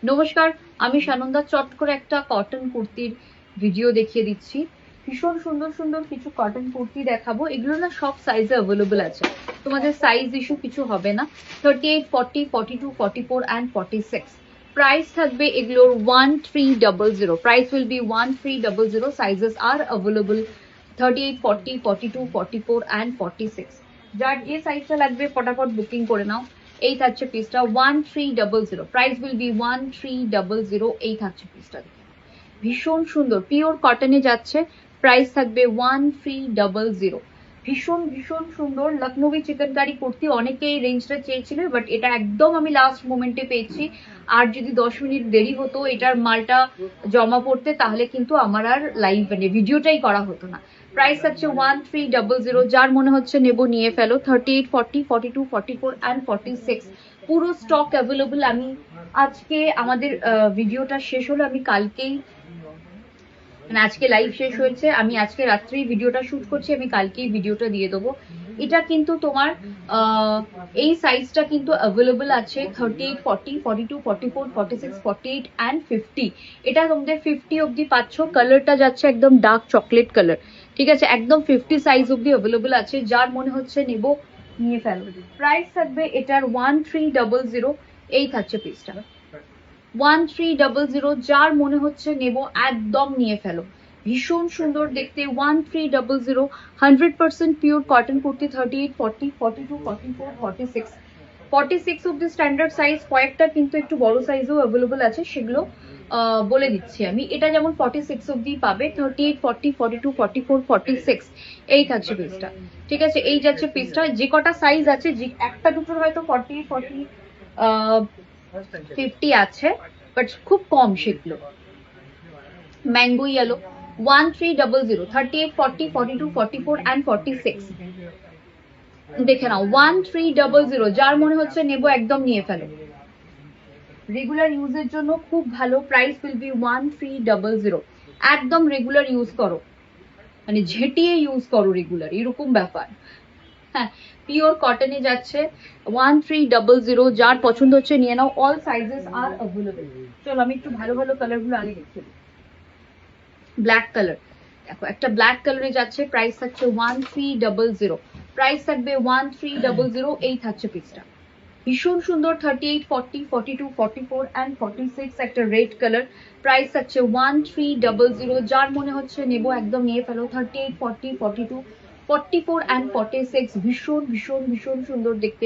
নমস্কার, আমি সানন্দা চট করে একটা কটন কুর্তির ভিডিও দেখিয়ে দিচ্ছি। ভীষণ সুন্দর সুন্দর কিছু কটন কুর্তি দেখাবো। এগুলো না সব সাইজে অ্যাভেলেবল আছে, তোমাদের সাইজ ইস্যু কিছু হবে না। 38, 40, 42, 44 অ্যান্ড 46 প্রাইস থাকবে এগুলোর 1300। Price will be 1300। সাইজেস আর অ্যাভেলেবল 38, 40, 42, 44 অ্যান্ড 46। যার যে সাইজটা লাগবে ফটাফট বুকিং করে নাও। এই থাকছে পিসটা 1300। Price will be 1300। এই থাকছে পিসটা, ভীষণ সুন্দর পিওর কটনে যাচ্ছে। প্রাইস থাকবে 1300। ভীষণ ভীষণ সুন্দর লখনৌই চিকেনকারি কুর্তি, অনেকেই রেঞ্জটা চেয়েছিল, বাট এটা একদম আমি লাস্ট মোমেন্টে পেয়েছি। আর যদি 10 মিনিট দেরি হতো এটার মালটা জমা পড়তে, তাহলে কিন্তু আমার আর লাইভ মানে ভিডিওটাই করা হতো না। প্রাইস আছে 1300। যার মনে হচ্ছে নেবো নিয়ে ফেলো। 38, 40, 42, 44 অ্যান্ড 46 পুরো স্টক অ্যাভেলেবল। আমি আজকে আমাদের ভিডিওটা শেষ হলো, আমি কালকেই মানে আজকে লাইভ শেষ হয়েছে, আমি আজকে রাত্রেই ভিডিওটা শুট করছি, আমি কালকেই ভিডিওটা দিয়ে দেবো। এটা কিন্তু তোমার এই সাইজটা কিন্তু অ্যাভেলেবল আছে 38, 40, 42, 44, 46, 48 অ্যান্ড 50। এটা তোমাদের 50 অব্দি পাচ্ছ। কালারটা যাচ্ছে একদম ডার্ক চকলেট কালার, ঠিক আছে? একদম 50 সাইজ অব্দি অ্যাভেলেবল আছে। যার মনে হচ্ছে নেবো নিয়ে ফেলো। প্রাইস থাকবে এটার 1300। এই থাকছে পিসটা 1300। যার মনে হচ্ছে নেব একদম নিয়ে ফেলো। ভীষণ সুন্দর দেখতে 1300। 100% পিওর কটন কুর্তি। 38, 40, 42, 44, 46 46 অব্দি স্ট্যান্ডার্ড সাইজ। কয়েকটা কিন্তু একটু বড় সাইজও অ্যাভেলেবল আছে, সেগুলো বলে দিচ্ছি আমি। এটা যেমন 46 অব্দি পাবে। 38, 40, 42, 44, 46 এই থাকছে পিসটা, ঠিক আছে? এই যাচ্ছে পিসটা। যে কটা সাইজ আছে, যে একটা দুটোর হয়তো 40, 40, 50 আছে, বাট খুব কম সেগুলো। Mango yellow 1300। 38, 40, 42, 44 অ্যান্ড 46 দেখে নাও 1300। যার মনে হচ্ছে নেবো একদম নিয়ে ফেলো। রেগুলার ইউজের জন্য খুব ভালো। Price will be 1300। একদম রেগুলার ইউজ করো, মানে ঝেঁটিয়ে ইউজ করো রেগুলার, এরকম ব্যাপার। হ্যাঁ, পিওর কটনে যাচ্ছে 1300। যার পছন্দ হচ্ছে নিয়ে নাও। অল সাইজেস আর অ্যাভেলেবল। চলো আমি একটু ভালো ভালো কালারগুলো আগে দেখে দিই। ব্ল্যাক কালার দেখো, একটা ব্ল্যাক কালারে যাচ্ছে। প্রাইস থাকছে 1300। প্রাইস থাকবে 1300। এই থাকছে পিসটা, ভীষণ সুন্দর। 38, 40, 42, 44 অ্যান্ড 46 একটা রেড কালার। প্রাইস থাকছে 1300। যার মনে হচ্ছে নেবো একদম নিয়ে ফেলো। 38, 40, 42, 44 অ্যান্ড 46 ভীষণ ভীষণ ভীষণ সুন্দর দেখতে।